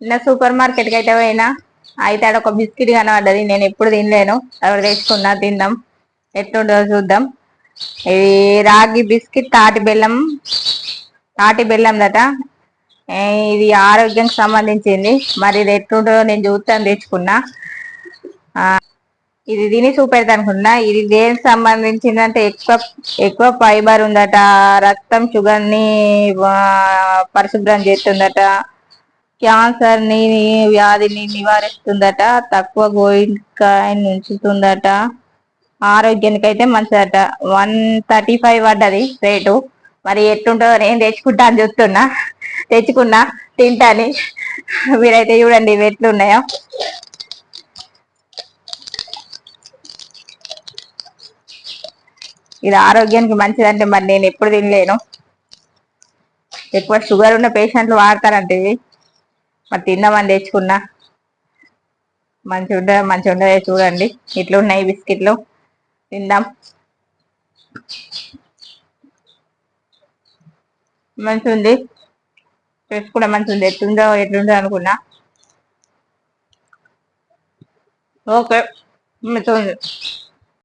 నిన్న super market కి అయితే పోయినా. అయితే ఆడ ఒక బిస్కెట్ కనబడ్డది. నేను ఎప్పుడు తినలేను, ఎవరు తెచ్చుకున్నా తిందాం, ఎట్లుంటుందో చూద్దాం. ఇది రాగి బిస్కెట్ తాటి బెల్లం దట. ఇది ఆరోగ్యానికి సంబంధించింది. మరి ఇది ఎట్లుంటుందో నేను చూస్తాను, తెచ్చుకున్నా. ఇది తిని చూపెడతా అనుకున్నా. ఇది దేనికి సంబంధించిందంటే ఎక్కువ ఎక్కువ ఫైబర్ ఉందట, రక్తం షుగర్ ని పరిశుభ్రం చేస్తుందట, క్యాన్సర్ ని వ్యాధిని నివారిస్తుందట, తక్కువ గోయింకాయని ఉంచుతుందట, ఆరోగ్యానికి అయితే మంచిదట. 135 పడ్డది రేటు. మరి ఎట్లుంటుందో నేను తెచ్చుకుంటా అని చూస్తున్నా. తెచ్చుకున్నా, తింటాని. మీరైతే చూడండి ఇవి ఎట్లున్నాయో. ఇది ఆరోగ్యానికి మంచిదంటే మరి నేను ఎప్పుడు తినలేను. ఎక్కువ షుగర్ ఉన్న పేషెంట్లు వాడతారంటే ఇవి. మరి తిందామని తెచ్చుకున్నా. మంచి ఉండదే చూడండి. ఇట్లున్నాయి బిస్కెట్లు, తిందాం. మంచి ఉంది, టేస్ట్ కూడా మంచి ఉంది. ఎట్లుందో అనుకున్నా. ఓకే, మంచిగా ఉంది.